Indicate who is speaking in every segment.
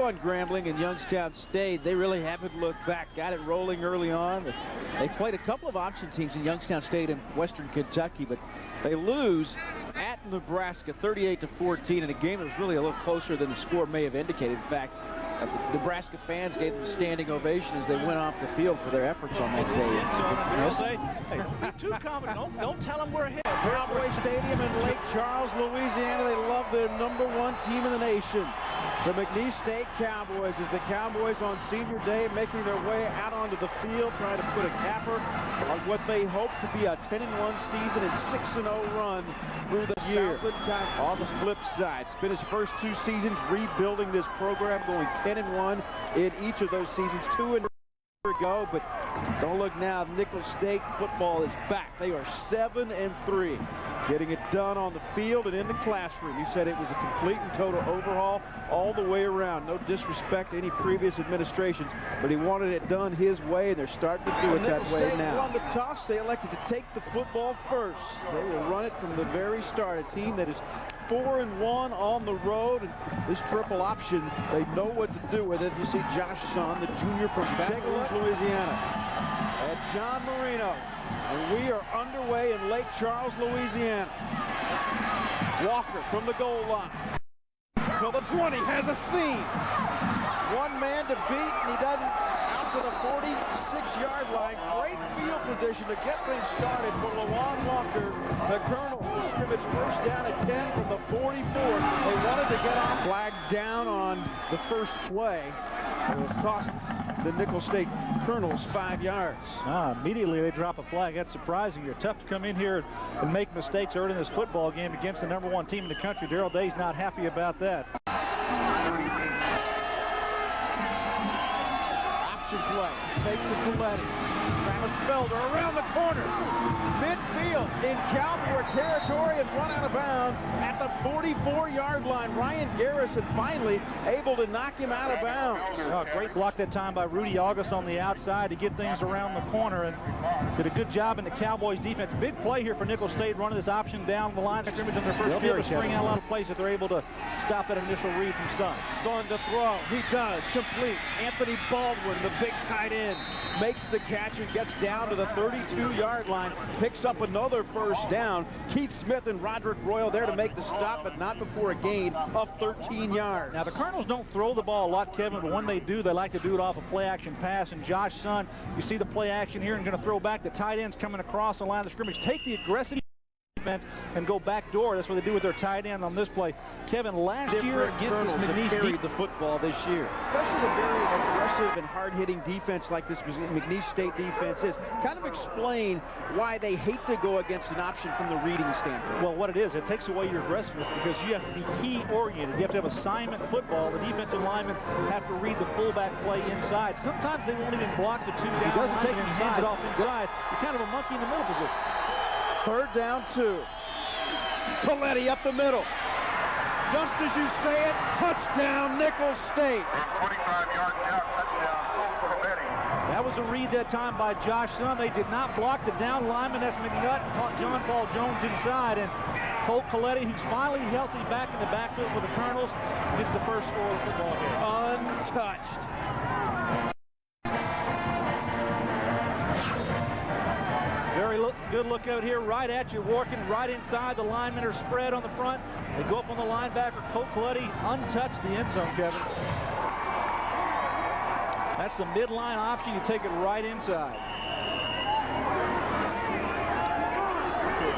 Speaker 1: on Grambling and Youngstown State. They really haven't looked back. Got it rolling early on. They played a couple of option teams in Youngstown State and Western Kentucky, but they lose at Nebraska 38-14 in a game that was really a little closer than the score may have indicated. In fact, the Nebraska fans gave them a standing ovation as they went off the field for their efforts on that day.
Speaker 2: They'll say, hey, don't be too confident. Don't tell them we're ahead.
Speaker 1: Cowboy Stadium in Lake Charles, Louisiana. They love their #1 team in the nation. The McNeese State Cowboys, as the Cowboys on senior day making their way out onto the field, trying to put a capper on what they hope to be a 10-1 season and 6-0 run through the year. On the flip side, it's been his first 2 seasons rebuilding this program, going 10-1 in each of those seasons. 2 in ago, but don't look now. Nicholls State football is back. They are 7-3, getting it done on the field and in the classroom. He said it was a complete and total overhaul all the way around. No disrespect to any previous administrations, but he wanted it done his way, and they're starting to do it that way now. State won the toss. They elected to take the football first. They will run it from the very start. A team that is 4-1 on the road, and this triple option, they know what to do with it. You see Josh Son, the junior from Baton Rouge, Louisiana, and John Marino. And we are underway in Lake Charles, Louisiana. Walker from the goal line. So the 20 has a seam. One man to beat, and he doesn't out to the 46-yard line. Great field position to get things started for LaJuan Walker, the Colonel. The scrimmage first down at 10 from the 44. They wanted to get off. Flag down on the first play. It will cost the Nicholls State Colonels 5 yards.
Speaker 2: Immediately they drop a flag. That's surprising. You're tough to come in here and make mistakes early in this football game against the #1 team in the country. Darrell Day's not happy about that.
Speaker 1: Option play. Fake to Coletti. Travis Felder around the corner. Midfield in Cowboy territory and run out of bounds at the 44-yard line. Ryan Garrison finally able to knock him out of bounds.
Speaker 2: Great block that time by Rudy August on the outside to get things around the corner, and did a good job in the Cowboys defense. Big play here for Nicholls State, running this option down the line of scrimmage on their first field to string out a lot of plays that they're able to stop that initial read from Son.
Speaker 1: Son to throw. He does. Complete. Anthony Baldwin, the big tight end, makes the catch and gets down to the 32-yard line. Picks up another first down. Keith Smith and Roderick Royal there to make the stop, but not before a gain of 13 yards.
Speaker 2: Now, the Colonels don't throw the ball a lot, Kevin, but when they do, they like to do it off a play-action pass. And Josh Son, you see the play action here and going to throw back. The tight end's coming across the line of scrimmage. Take the aggressive defense and go back door. That's what they do with their tight end on this play. Kevin, last year against this McNeese
Speaker 1: carried the football this year. Especially a very aggressive and hard-hitting defense like this McNeese State defense is. Kind of explain why they hate to go against an option from the reading standpoint.
Speaker 2: Well, what it is, it takes away your aggressiveness because you have to be key-oriented. You have to have assignment football. The defensive linemen have to read the fullback play inside. Sometimes they won't even block the 2 down.
Speaker 1: He doesn't take it
Speaker 2: hands it off inside. You're kind of a monkey in the middle position.
Speaker 1: 3rd down 2. Coletti up the middle. Just as you say it, touchdown Nicholls State.
Speaker 3: 25-yard shot, touchdown Coletti.
Speaker 2: That was a read that time by Josh Son. They did not block the down lineman. That's McNutt and John Paul Jones inside. And Colt Coletti, who's finally healthy back in the backfield for the Colonels, gets the first score of the football game.
Speaker 1: Untouched.
Speaker 2: Very good look out here, right at you, working right inside. The linemen are spread on the front. They go up on the linebacker, Colt Coletti, untouched the end zone, Kevin. That's the midline option. You take it right inside.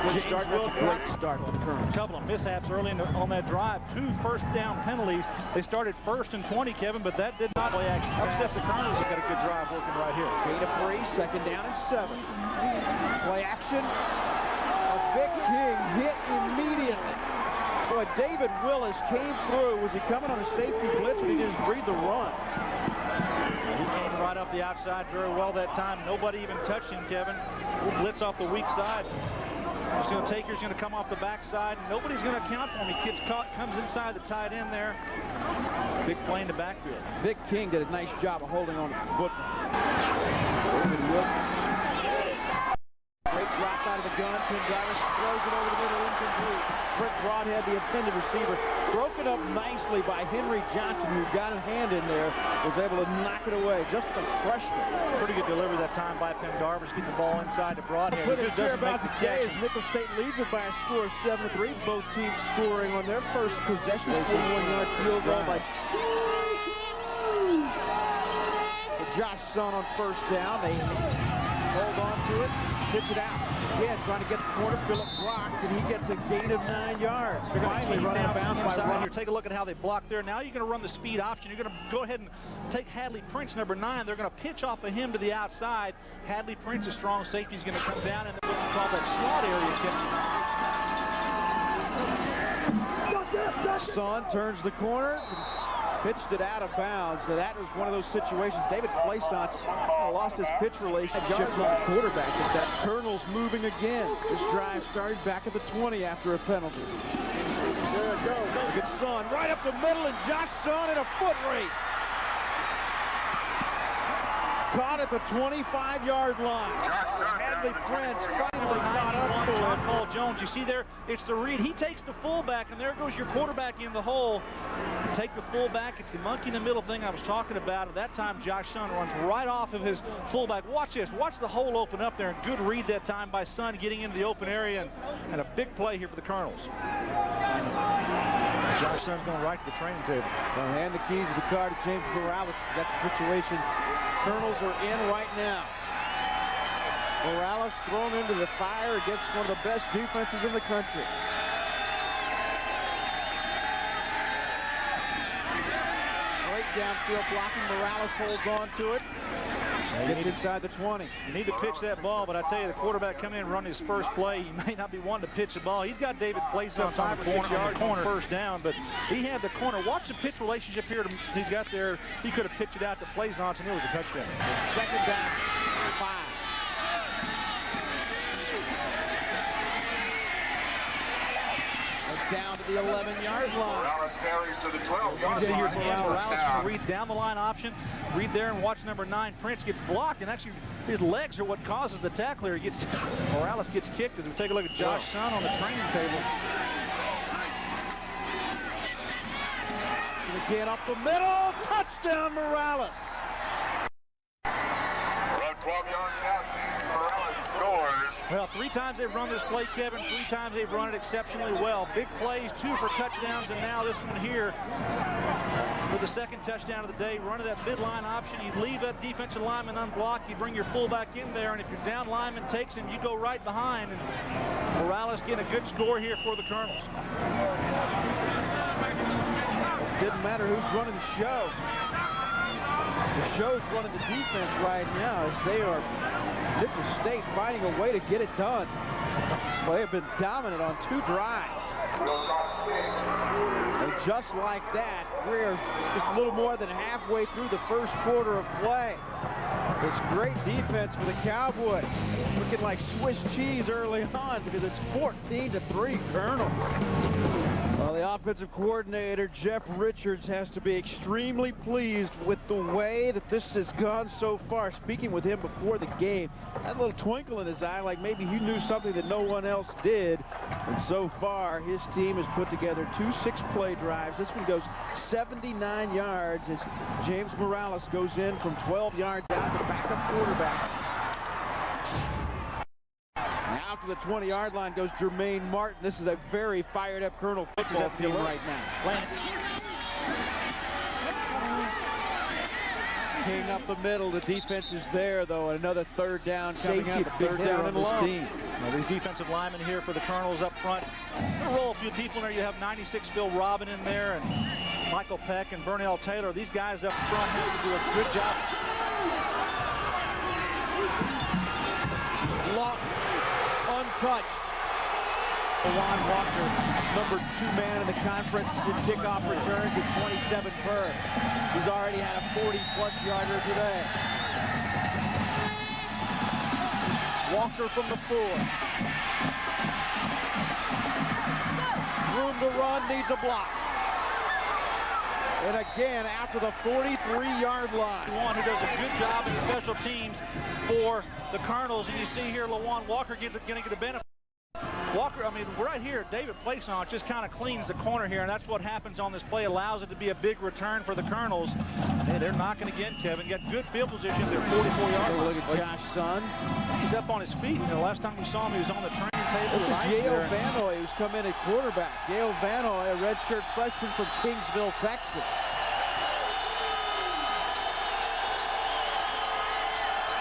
Speaker 1: Good start. That's a great start for the Colonels.
Speaker 2: A couple of mishaps early on that drive. 2 first down penalties. They started 1st and 20, Kevin, but that did not play action. Upset the Colonels. They've got a good drive working right here.
Speaker 1: Gain of 3, 2nd down and 7. Play action. A Vic King hit immediately. Boy, David Willis came through. Was he coming on a safety blitz, or did he just read the run?
Speaker 2: He came right up the outside very well that time. Nobody even touched him, Kevin. We'll blitz off the weak side. He's going to take, he's going to come off the backside. Nobody's going to account for him. He comes inside the tight end there. Big play in the backfield.
Speaker 1: Vic King did a nice job of holding on to the football. Great drop out of the gun. Pendarvis throws it over the middle, incomplete. Brick Broadhead, the intended receiver, broken up nicely by Henry Johnson, who got a hand in there, was able to knock it away. Just a freshman.
Speaker 2: Pretty good delivery that time by Pendarvis, getting the ball inside to Broadhead.
Speaker 1: Put it here about today as Nicholls State leads it by a score of 7-3. Both teams scoring on their first possession. 41-yard field goal by Josh Sun on first down. They hold on to it, pitch it out. Again, trying to get the corner. Phillip blocked, and he gets a gain of 9 yards. They're finally running out of bounds by
Speaker 2: here. Take a look at how they blocked there. Now you're going to run the speed option. You're going to go ahead and take Hadley Prince, number 9. They're going to pitch off of him to the outside. Hadley Prince, a strong safety, is going to come down in what you call that slot area.
Speaker 1: Son turns the corner. Pitched it out of bounds. Now that was one of those situations. David Plaisance lost his pitch relationship with the quarterback. But that Colonel's moving again. This drive started back at the 20 after a penalty. There it goes. Look at Son right up the middle, and Josh Son in a foot race. Caught at the 25-yard line. Hadley Prince finally caught up to him.
Speaker 2: Paul Jones, you see there, it's the read. He takes the fullback, and there goes your quarterback in the hole. Take the fullback. It's the monkey in the middle thing I was talking about. At that time, Josh Sun runs right off of his fullback. Watch this. Watch the hole open up there. And good read that time by Sun getting into the open area. And a big play here for the Colonels. Josh Sun's going right to the training table.
Speaker 1: They'll hand the keys of the car to James Morales. That's the situation Colonels are in right now. Morales thrown into the fire against one of the best defenses in the country. Right downfield blocking. Morales holds on to it. Gets inside the 20.
Speaker 2: You need to pitch that ball, but I tell you, the quarterback come in and run his first play. He may not be wanting to pitch the ball. He's got David Plaisance on 5 or 6 yards on first down, but he had the corner. Watch the pitch relationship here he's got there. He could have pitched it out to Plaisance, and it was a touchdown.
Speaker 1: Second down, 5. Down to the 11-yard line.
Speaker 3: Morales carries to the 12-yard line.
Speaker 2: Morales going to read down the line option. Read there and watch number 9. Prince gets blocked, and actually his legs are what causes the tackle here. Morales gets kicked as we take a look at Josh Sun on the training table.
Speaker 1: And again up the middle. Touchdown, Morales.
Speaker 3: Around 12 yards out, James Morales scores.
Speaker 2: Well, 3 times they've run this play, Kevin. 3 times they've run it exceptionally well. Big plays, 2 for touchdowns, and now this one here for the second touchdown of the day. Running that midline option. You leave that defensive lineman unblocked. You bring your fullback in there, and if your down lineman takes him, you go right behind. And Morales getting a good score here for the Colonels.
Speaker 1: It didn't matter who's running the show. The show's running the defense right now as they are, Nicholls State, finding a way to get it done. Well, they have been dominant on 2 drives. And just like that, we're just a little more than halfway through the first quarter of play. This great defense for the Cowboys. Looking like Swiss cheese early on because it's 14-3 Colonels. Well, the offensive coordinator, Jeff Richards, has to be extremely pleased with the way that this has gone so far. Speaking with him before the game, that little twinkle in his eye like maybe he knew something that no one else did. And so far, his team has put together 2 6-play drives. This one goes 79 yards as James Morales goes in from 12 yards out to the backup quarterback. Now to the 20-yard line goes Jermaine Martin. This is a very fired-up Colonel football team right now. King up the middle. The defense is there, though. Another third down coming out. Third down and long.
Speaker 2: Well, these defensive linemen here for the Colonels up front. Gonna roll a few people in there. You have 96 Phil Robin in there, and Michael Peck and Burnell Taylor. These guys up front have to do a good job.
Speaker 1: Untouched. Lawan Walker, number 2 man in the conference in kickoff returns at 27 per. He's already had a 40-plus yarder today. Walker from the 4. Room to run, needs a block. And again, after the 43-yard line.
Speaker 2: One who does a good job in special teams for the Colonels. And you see here, Lawan Walker going to get a benefit. Walker, I mean, right here, David Playson just kind of cleans the corner here, and that's what happens on this play. Allows it to be a big return for the Colonels. Hey, they're knocking again, Kevin. Got good field position. They're 44-yard line.
Speaker 1: Look at Josh Sun.
Speaker 2: He's up on his feet. You know, last time we saw him, he was on the training table.
Speaker 1: This is Yale Vanoy, who's come in at quarterback. Yale Vanoy, a redshirt freshman from Kingsville, Texas.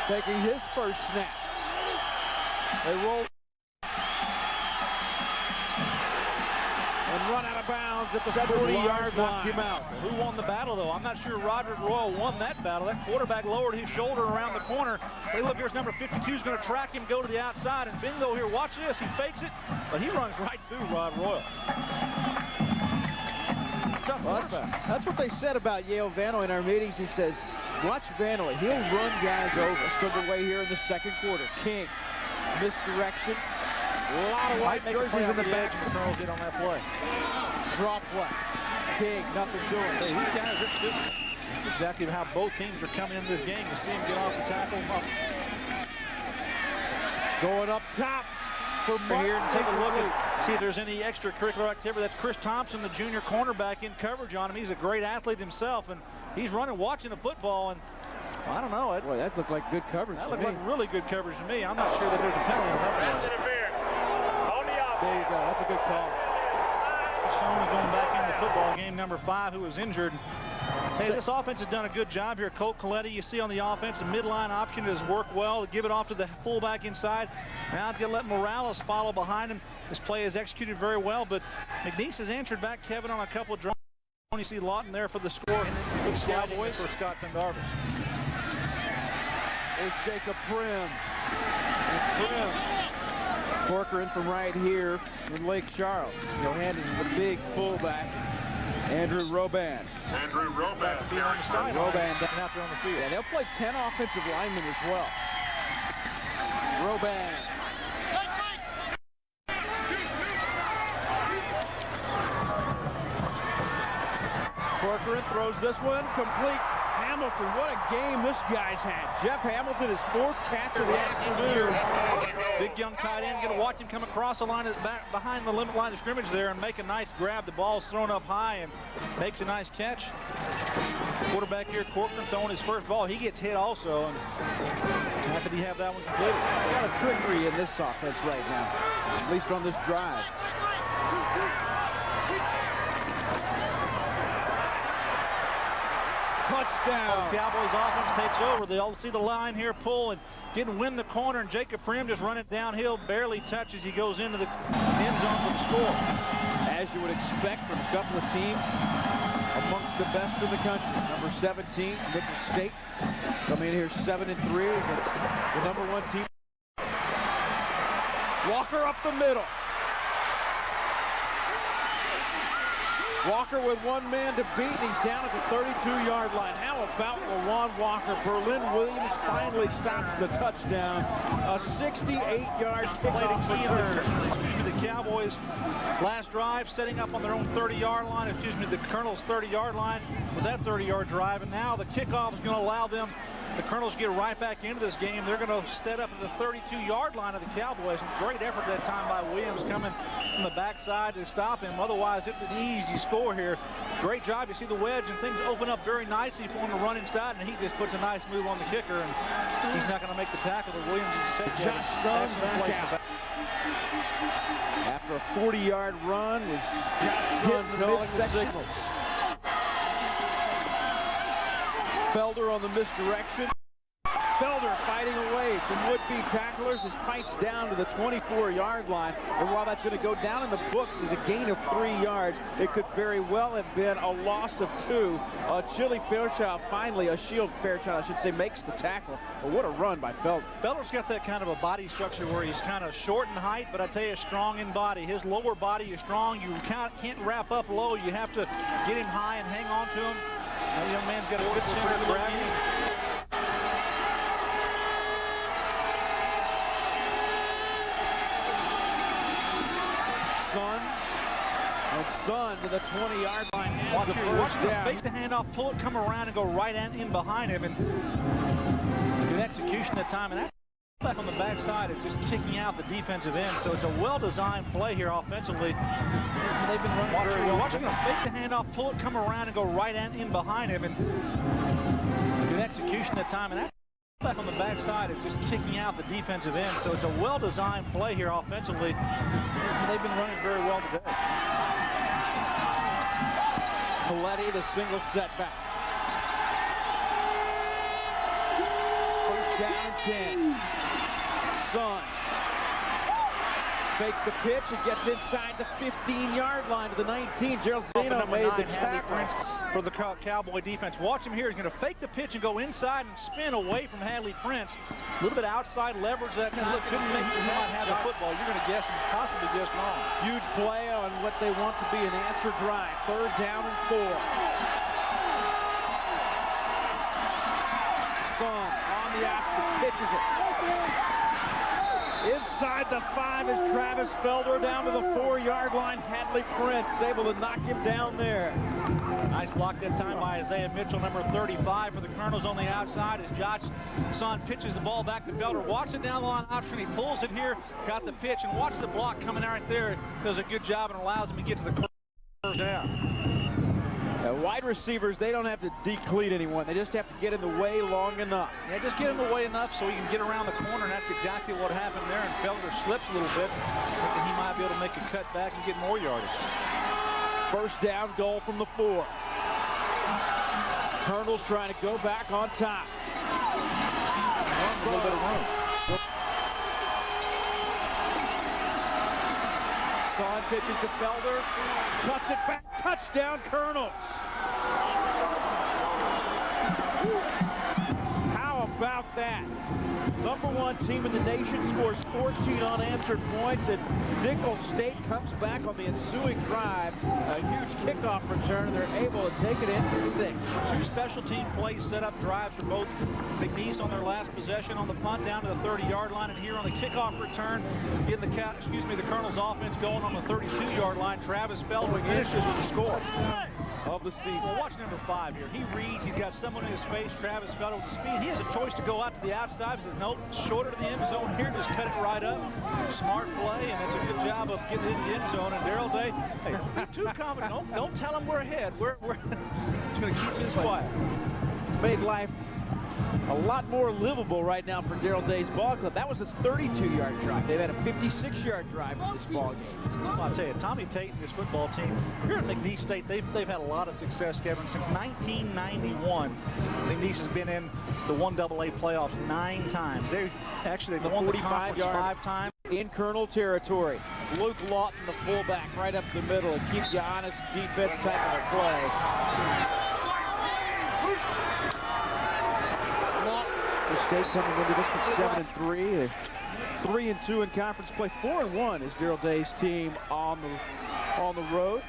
Speaker 1: Taking his first snap. They roll and run out of bounds at the 40-yard line. Him out.
Speaker 2: Who won the battle, though? I'm not sure Roderick Royal won that battle. That quarterback lowered his shoulder around the corner. Hey, look, here's number 52 is going to track him, go to the outside, and bingo here. Watch this. He fakes it, but he runs right through Rod Royal.
Speaker 1: Well, that's what they said about Yale Vanoy in our meetings. He says, watch Vanoy. He'll run guys over. Still away here in the second quarter. King, misdirection. A lot of white jerseys in the back.
Speaker 2: The Colonels did on that play.
Speaker 1: Draw play. King, nothing doing.
Speaker 2: Hey, he kind of ripped this. That's exactly how both teams are coming into this game. You see him get off the tackle.
Speaker 1: Going up top. For
Speaker 2: here and take a look and see if there's any extracurricular activity. That's Chris Thompson, the junior cornerback, in coverage on him. He's a great athlete himself, and he's running, watching the football, and I don't know.
Speaker 1: Boy, that looked like good coverage.
Speaker 2: That looked like really good coverage to me. I'm not sure that there's a penalty on that one.
Speaker 1: There you go. That's a good call.
Speaker 2: Someone going back into the football game, number 5, who was injured. Hey, this offense has done a good job here. Colt Coletti, you see on the offense, the midline option has worked well. Give it off to the fullback inside. Now to let Morales follow behind him. This play is executed very well, but McNeese has answered back, Kevin, on a couple of drives. You see Lawton there for the score. Good Cowboys for Scott Pendarvis.
Speaker 1: There's Jacob Prim. And Prim. Corcoran from right here in Lake Charles. He'll hand it to the big fullback, Andrew Roban.
Speaker 3: Andrew Roban
Speaker 2: Being on the side.
Speaker 1: Roban
Speaker 2: down out there on the field.
Speaker 1: Yeah, they'll play 10 offensive linemen as well. Roban. Corcoran throws this one complete. Hamilton, what a game this guy's had. Jeff Hamilton, his 4th catch of the afternoon.
Speaker 2: Big young tight end, going to watch him come across the line back behind the limit line of scrimmage there and make a nice grab. The ball's thrown up high and makes a nice catch. Quarterback here, Corcoran, throwing his first ball. He gets hit also, and how did he have that one completed?
Speaker 1: A lot of trickery in this offense right now, at least on this drive. Touchdown.
Speaker 2: The Cowboys offense takes over. They'll see the line here pull and win the corner, and Jacob Prim just running downhill, barely touches. He goes into the end zone for the score.
Speaker 1: As you would expect from a couple of teams amongst the best in the country. Number 17, Nicholls State, coming in here 7-3 against the number 1 team. Walker up the middle. Walker with one man to beat, and he's down at the 32-yard line. How about Lawan Walker? Berlin Williams finally stops the touchdown. A 68-yard kickoff return.
Speaker 2: The Cowboys last drive setting up on their own 30-yard line. The Colonel's 30-yard line with that 30-yard drive, and now the kickoff is going to allow them. The Colonels get right back into this game. They're going to set up at the 32-yard line of the Cowboys. And great effort that time by Williams coming from the backside to stop him. Otherwise, it's an easy score here. Great job. You see the wedge and things open up very nicely for him to run inside, and he just puts a nice move on the kicker, and he's not going to make the tackle. But Williams is set.
Speaker 1: Josh Sun back out. After a 40-yard run, was Josh Sun mid-section. Felder on the misdirection. Felder fighting away from would-be tacklers and fights down to the 24-yard line. And while that's going to go down in the books as a gain of 3 yards, it could very well have been a loss of 2. Chili Fairchild, finally, a Shield Fairchild, I should say, makes the tackle. But what a run by Felder.
Speaker 2: Felder's got that kind of a body structure where he's kind of short in height, but I tell you, strong in body. His lower body is strong. You can't wrap up low. You have to get him high and hang on to him. That young man's got a good center of gravity.
Speaker 1: Sun to the 20-yard line.
Speaker 2: Watch him fake the handoff, pull it, come around, and go right in behind him. And good execution that time. And that on the backside is just kicking out the defensive end, so it's a well-designed play here offensively. They've been running very well. Watching him fake the handoff, pull it, come around, and go right in behind him, and good execution that time. And that on the backside is just kicking out the defensive end, so it's a well-designed play here offensively. They've been running very well today.
Speaker 1: Coletti, the single setback. First down and 10. Son. Fake the pitch and gets inside the 15-yard line to the 19. Gerald Zeno made the tackle
Speaker 2: for the Cowboy defense. Watch him here. He's going to fake the pitch and go inside and spin away from Hadley Prince. A little bit outside leverage that time. Look, couldn't think he might have the football. You're going to guess and possibly guess wrong.
Speaker 1: Huge play on what they want to be an answer drive. Third down and 4. Son on the option, pitches it. Inside the 5 is Travis Felder down to the 4-yard line. Hadley Prince able to knock him down there.
Speaker 2: Nice block that time by Isaiah Mitchell, number 35 for the Colonels on the outside as Josh Son pitches the ball back to Felder. Watch it down the line option. He pulls it here, got the pitch, and watch the block coming out right there. Does a good job and allows him to get to the first down.
Speaker 1: Wide receivers, they don't have to decleat anyone. They just have to get in the way long enough.
Speaker 2: Yeah, just get in the way enough so he can get around the corner, and that's exactly what happened there. And Felder slips a little bit, thinking he might be able to make a cut back and get more yardage.
Speaker 1: First down goal from the 4. Colonel's trying to go back on top.
Speaker 2: A little bit of room.
Speaker 1: Son pitches to Felder, cuts it back, touchdown Colonels. How about that? Number 1 team in the nation scores 14 unanswered points, and Nicholls State comes back on the ensuing drive. A huge kickoff return, and they're able to take it in for 6.
Speaker 2: 2 special team plays set up drives for both McNeese on their last possession on the punt down to the 30-yard line, and here on the kickoff return, getting the Colonels offense going on the 32-yard line. Travis Felder finishes with the score
Speaker 1: of the season.
Speaker 2: Well, watch number 5 here. He reads. He's got someone in his face. Travis Felder with the speed. He has a choice to go out to the outside. He says, nope, shorter to the end zone here. Just cut it right up. Smart play, and it's a good job of getting it in the end zone. And Darrell Day, hey, don't be too confident. Don't tell him we're ahead. We're just going to keep this quiet.
Speaker 1: Made life a lot more livable right now for Darrell Day's ball club. That was his 32-yard drive. They've had a 56-yard drive in this ball game.
Speaker 2: Well, I'll tell you, Tommy Tate and his football team here at McNeese State, they've had a lot of success, Kevin. Since 1991, McNeese has been in the 1AA playoffs 9 times. They've won the conference 5 times.
Speaker 1: In Colonel territory, Luke Lawton, the fullback, right up the middle, and keep you honest defense type of a play. The State coming into this one 7-3. 3-2 in conference play. 4-1 is Darrell Day's team on the road.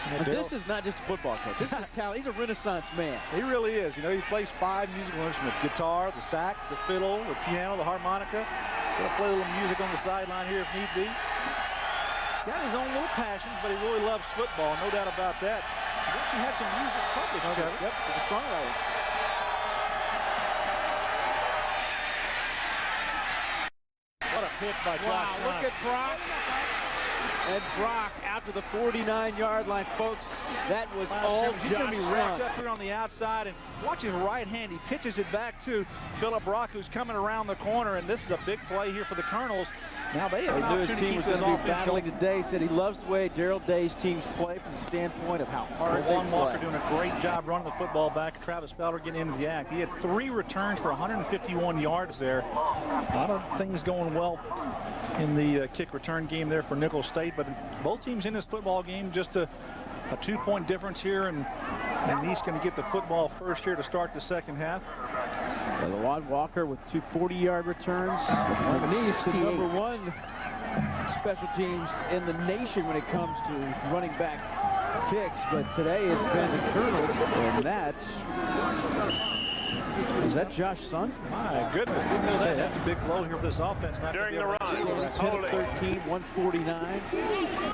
Speaker 1: And this is not just a football coach. This is a talent. He's a Renaissance man.
Speaker 2: He really is. You know, he plays 5 musical instruments: guitar, the sax, the fiddle, the piano, the harmonica. Gonna play a little music on the sideline here if need be. Got his own little passions, but he really loves football. No doubt about that. He actually had some music published.
Speaker 1: Okay. Yep, with the songwriter.
Speaker 2: What a pitch by Josh.
Speaker 1: Wow, look at Brock. And Brock out to the 49-yard line, folks. That was all
Speaker 2: He's
Speaker 1: Josh
Speaker 2: going to be
Speaker 1: Son.
Speaker 2: wrapped up here on the outside, and watch his right hand. He pitches it back to Philip Brock, who's coming around the corner, and this is a big play here for the Colonels. Now they have an
Speaker 1: knew his
Speaker 2: opportunity
Speaker 1: team
Speaker 2: to
Speaker 1: was
Speaker 2: keep
Speaker 1: going
Speaker 2: this
Speaker 1: to be
Speaker 2: offense
Speaker 1: battling
Speaker 2: going.
Speaker 1: today. Said he loves the way Darrell Day's teams play from the standpoint of how hard they
Speaker 2: Juan Walker
Speaker 1: play.
Speaker 2: doing a great job running the football back. Travis Felder getting into the act. He had 3 returns for 151 yards there. A lot of things going well in the kick return game there for Nicholls State, but both teams in this football game, just a 2-point difference here, and he's going to get the football first here to start the second half.
Speaker 1: Juan Walker with 2 40-yard returns. McNeese, the number 1 special teams in the nation when it comes to running back kicks, but today it's been the Colonels, and that is that Josh Son?
Speaker 2: My goodness, didn't know that. That's a big blow here for this offense.
Speaker 3: During the run,
Speaker 1: 10-13, 149.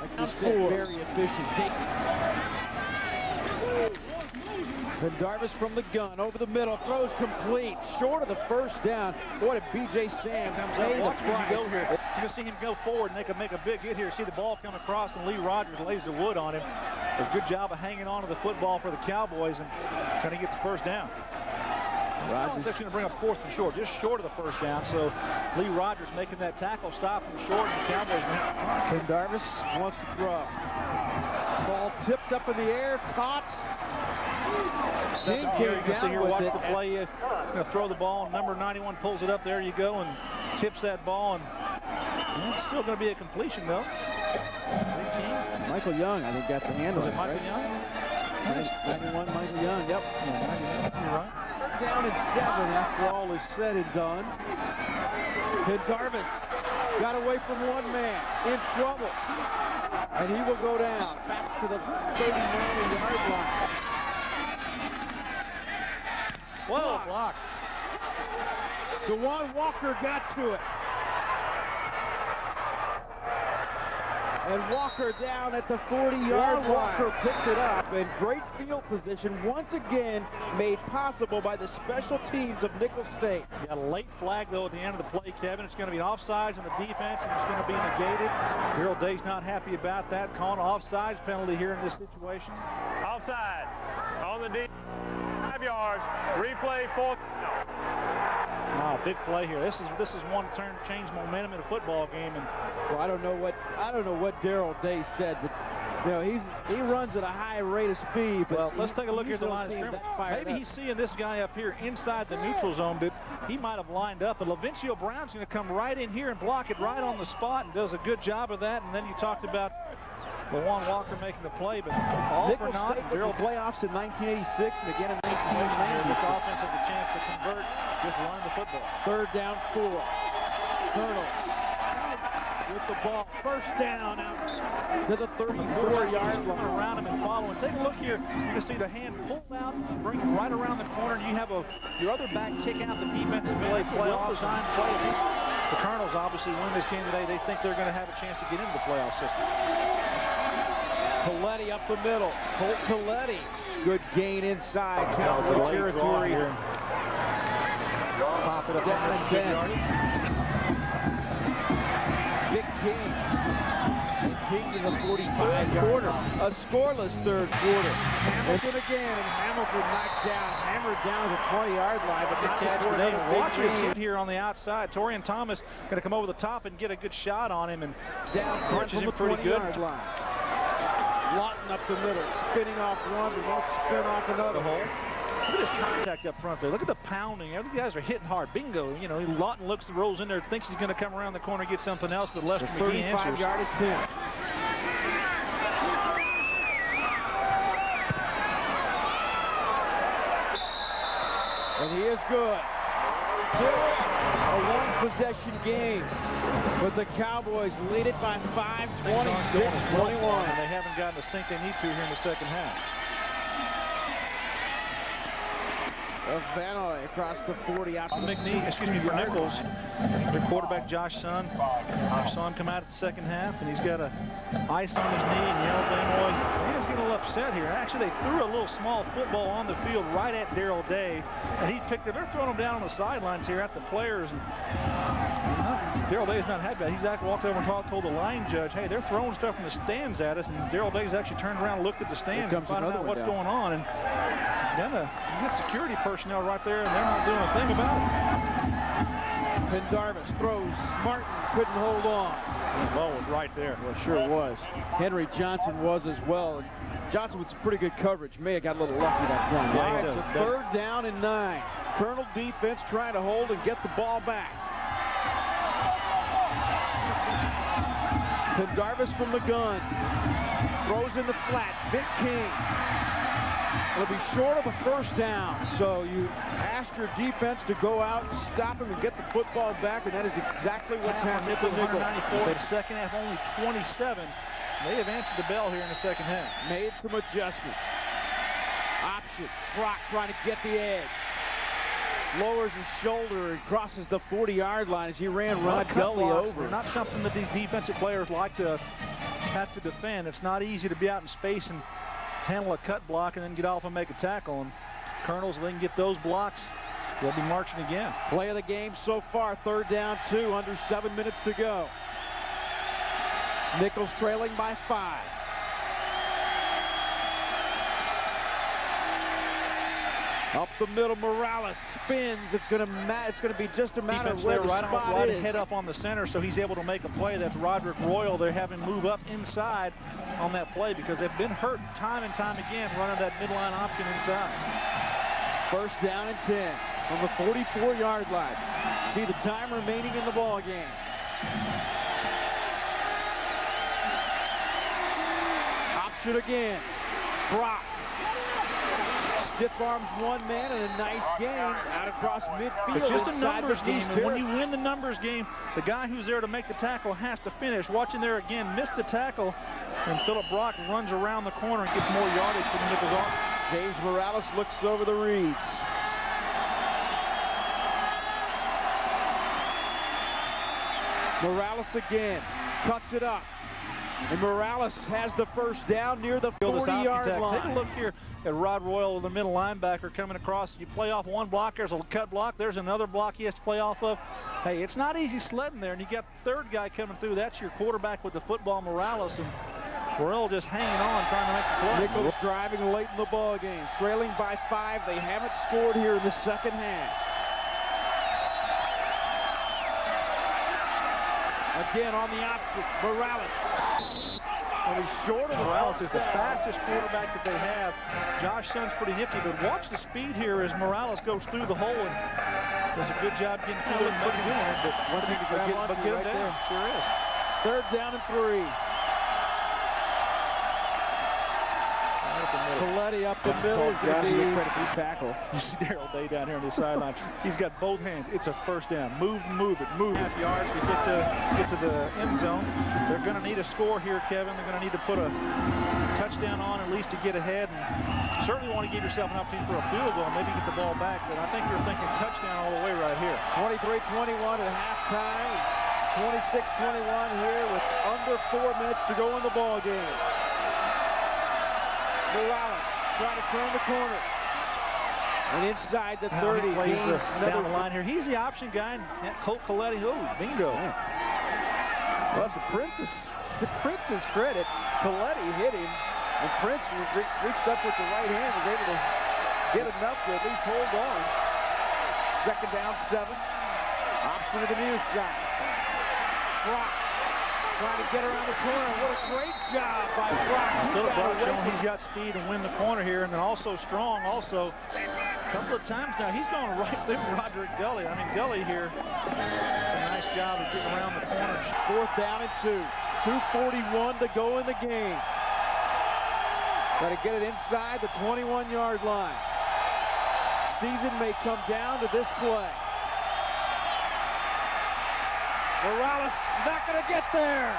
Speaker 1: Like you said, very efficient. Pendarvis from the gun, over the middle, throws complete, short of the first down. Boy, did B.J. Sam
Speaker 2: Comes
Speaker 1: pay
Speaker 2: up,
Speaker 1: the
Speaker 2: watch him as
Speaker 1: price.
Speaker 2: you go here. You can see him go forward, and they can make a big hit here. See the ball come across, and Lee Rogers lays the wood on him. A good job of hanging on to the football for the Cowboys and trying to get the first down. Rogers is going to bring up 4th and short, just short of the first down. So Lee Rogers making that tackle, stop him short, and the Cowboys.
Speaker 1: Pendarvis wants to throw. Ball tipped up in the air, caught. King
Speaker 2: Here you
Speaker 1: came
Speaker 2: can see
Speaker 1: down
Speaker 2: here,
Speaker 1: with
Speaker 2: watch
Speaker 1: it.
Speaker 2: the play. Going to throw the ball, and number 91 pulls it up. There you go, and tips that ball. And it's still going to be a completion, though.
Speaker 1: Michael Young, I think, got the handle.
Speaker 2: Was it Michael
Speaker 1: right?
Speaker 2: Young?
Speaker 1: 91, Michael Young, yep.
Speaker 2: Yeah, you're right.
Speaker 1: Down in 7 after all is said and done. Pendarvis got away from one man, in trouble. And he will go down, back to the 39-yard line.
Speaker 2: Whoa, block.
Speaker 1: DeJuan Walker got to it. And Walker down at the 40-yard line. Walker picked it up, and great field position once again made possible by the special teams of Nicholls State.
Speaker 2: You got a late flag, though, at the end of the play, Kevin. It's going to be offsides on the defense, and it's going to be negated. Daryl Day's not happy about that. Calling an offsides penalty here in this situation.
Speaker 4: Offside on the D. 5 yards. Replay 4th.
Speaker 2: Oh, big play here. This is one turn to change momentum in a football game. And
Speaker 1: well, I don't know what Daryl Day said, but you know he runs at a high rate of speed. But
Speaker 2: well, let's take a look here at the
Speaker 1: don't
Speaker 2: line of
Speaker 1: seem
Speaker 2: scrimmage.
Speaker 1: that fired
Speaker 2: Maybe
Speaker 1: up.
Speaker 2: he's seeing this guy up here inside the neutral zone, but he might have lined up. But LaVincio Brown's going to come right in here and block it right on the spot, and does a good job of that. And then you talked about DeJuan Walker making the play, but all for
Speaker 1: Nicholls
Speaker 2: naught.
Speaker 1: State with the playoffs in 1986 and again in
Speaker 2: This
Speaker 1: 1990.
Speaker 2: offense has a chance to convert, just running the football.
Speaker 1: 3rd down 4. Colonel with the ball. First down out to the 34-yard line.
Speaker 2: Around him and following. Take a look here. You can see the hand pulled out, bring it right around the corner, and you have your other back kick out the defensive playoff sign play. The Colonels obviously win this game today. They think they're going to have a chance to get into the playoff system.
Speaker 1: Coletti up the middle. Colt Coletti. Good gain inside. Cowboy territory.
Speaker 2: Pop it up
Speaker 1: Down and 10. Big King. And King to the 45 quarter. A scoreless 3rd quarter. Hamilton again, and Hamilton knocked down, hammered down to the 20-yard line, but not
Speaker 2: catch
Speaker 1: before
Speaker 2: today.
Speaker 1: another big
Speaker 2: Watch this
Speaker 1: gain.
Speaker 2: hit here on the outside. Torian Thomas going to come over the top and get a good shot on him, and
Speaker 1: Down 10
Speaker 2: crunches
Speaker 1: from
Speaker 2: him
Speaker 1: the
Speaker 2: pretty good.
Speaker 1: 20-yard line. Lawton up the middle, spinning off one, but won't spin off another.
Speaker 2: Look at his contact up front there. Look at the pounding. These guys are hitting hard. Bingo. You know, Lawton looks, rolls in there, thinks he's going to come around the corner and get something else, but Lester McGee answers.
Speaker 1: 35-yard attempt. And he is good. Still a one-possession game. But the Cowboys lead it by 5, 26-21.
Speaker 2: And they haven't gotten the sync they need to here in the second half.
Speaker 1: Vanoy across the 40 out to
Speaker 2: McNeese, excuse me, for Nicholls. Their quarterback, Josh Sun. Our son come out at the second half, and he's got a ice on his knee, and Yell Vanoy, he's getting a little upset here. Actually, they threw a little small football on the field right at Daryl Day, and he picked it. They're throwing him down on the sidelines here at the players. And Daryl Day's not happy about it. He's actually walked over and told the line judge, hey, they're throwing stuff from the stands at us, and Daryl Day's actually turned around and looked at the stands and found out what's going on. And you got security personnel right there, and they're not doing a thing about it.
Speaker 1: Pendarvis throws. Martin couldn't hold on.
Speaker 2: The ball was right there.
Speaker 1: Well, sure was. Henry Johnson was as well. And Johnson with some pretty good coverage. May have got a little lucky that time.
Speaker 2: Yeah,
Speaker 1: All
Speaker 2: he
Speaker 1: right,
Speaker 2: does.
Speaker 1: so 3rd down and 9. Colonel defense trying to hold and get the ball back. Pendarvis from the gun. Throws in the flat. Big King. It'll be short of the first down. So you asked your defense to go out, stop him, and get the football back, and that is exactly what's happening for Nicholls.
Speaker 2: 194. The second half, only 27. They have answered the bell here in the second half.
Speaker 1: Made some adjustments. Option. Brock trying to get the edge. Lowers his shoulder and crosses the 40-yard line as he ran Rod Gully over.
Speaker 2: They're not something that these defensive players like to have to defend. It's not easy to be out in space and handle a cut block and then get off and make a tackle. And Colonels, they can get those blocks, they'll be marching again.
Speaker 1: Play of the game so far, 3rd down 2, under 7 minutes to go. Nicholls trailing by 5. Up the middle, Morales spins. It's going to be just a matter of where the spot is.
Speaker 2: Head up on the center, so he's able to make a play. That's Roderick Royal. They're having him move up inside on that play because they've been hurt time and time again running that midline option inside.
Speaker 1: 1st down and 10 from the 44-yard line. See the time remaining in the ball game. Option again. Brock. Stiff arms one man and a nice gain out across midfield.
Speaker 2: It's just a numbers game, and when you win the numbers game, the guy who's there to make the tackle has to finish. Watching there again, missed the tackle, and Philip Brock runs around the corner and gets more yardage for the Nicholls offense.
Speaker 1: James Morales looks over the reads. Morales again, cuts it up. And Morales has the 1st down near the 40-yard line.
Speaker 2: Take a look here at Rod Royal, the middle linebacker, coming across. You play off one block, there's a cut block, there's another block he has to play off of. Hey, it's not easy sledding there, and you got the 3rd guy coming through. That's your quarterback with the football, Morales, and Royal just hanging on, trying to make the play.
Speaker 1: Nicholls driving late in the ball game, trailing by 5. They haven't scored here in the 2nd half. Again on the option, Morales. And he's short of
Speaker 2: Morales is the fastest quarterback that they have. Josh Sun's pretty nifty, but watch the speed here as Morales goes through the hole and does a good job getting through and making it. But
Speaker 1: one thing to grab onto
Speaker 2: get him
Speaker 1: right
Speaker 2: down.
Speaker 1: there.
Speaker 2: Sure is.
Speaker 1: 3rd down and 3. Coletti up the middle.
Speaker 2: Tackle. You see Darrell Day down here on the sideline. He's got both hands. It's a 1st down. Move it. 1.5 yards to get to the end zone. They're going to need a score here, Kevin. They're going to need to put a touchdown on at least to get ahead, and certainly want to give yourself an opportunity for a field goal, maybe get the ball back. But I think you're thinking touchdown all the way right here.
Speaker 1: 23-21 at halftime. 26-21 here with under 4 minutes to go in the ball game. Morales trying to turn the corner. And inside the 30.
Speaker 2: He plays down the line here. He's the option guy. And Colt Coletti, bingo.
Speaker 1: Yeah. Well, to Prince's credit, Coletti hit him, and Prince reached up with the right hand, was able to get enough to at least hold on. 2nd down 7. Option to the near side. Brock trying to get around the corner. What a great job by Brock.
Speaker 2: Philip Brock showing he's got speed and win the corner here, and then also strong. Also, a couple of times now he's going right through Roderick Gully. I mean, Gully here, it's a nice job of getting around the corner.
Speaker 1: 4th down and 2. 2:41 to go in the game. Got to get it inside the 21-yard line. Season may come down to this play. Morales is not going to get there.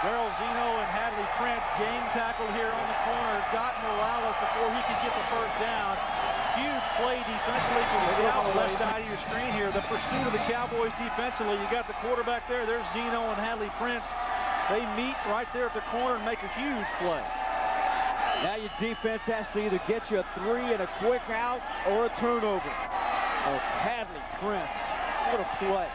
Speaker 2: Daryl Zeno and Hadley Prince game tackled here on the corner. Got Morales before he could get the 1st down. Huge play defensively from the left side of your screen here. The pursuit of the Cowboys defensively. You got the quarterback there. There's Zeno and Hadley Prince. They meet right there at the corner and make a huge play.
Speaker 1: Now your defense has to either get you a 3 and a quick out or a turnover. Oh, Hadley Prince. What a play.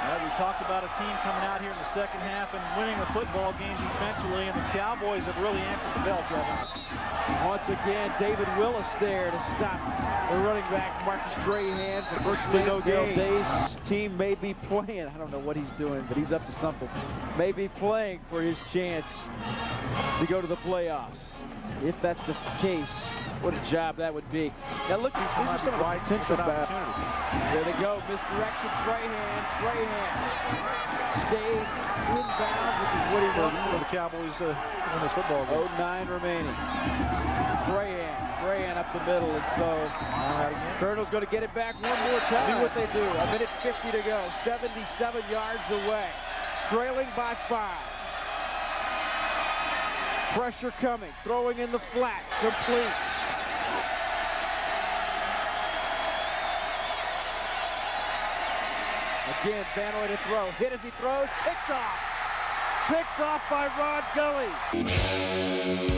Speaker 2: Well, we talked about a team coming out here in the 2nd half and winning a football game defensively, and the Cowboys have really answered the bell, Kevin.
Speaker 1: Once again, David Willis there to stop the running back, Marcus Strahan. Virtually no game. Day's team may be playing. I don't know what he's doing, but he's up to something. May be playing for his chance to go to the playoffs. If that's the case, what a job that would be. Now look, these are some of the potential bad. There they go, misdirection, Strahan. Stay inbound, which is what he wants
Speaker 2: for the Cowboys to win this football game.
Speaker 1: 09 remaining. Strahan up the middle, and so Colonel's going to get it back one more time. See what they do. 1:50 to go, 77 yards away, trailing by 5. Pressure coming, throwing in the flat, complete. Again, Van Noy to throw, hit as he throws, picked off. Picked off by Rod Gully.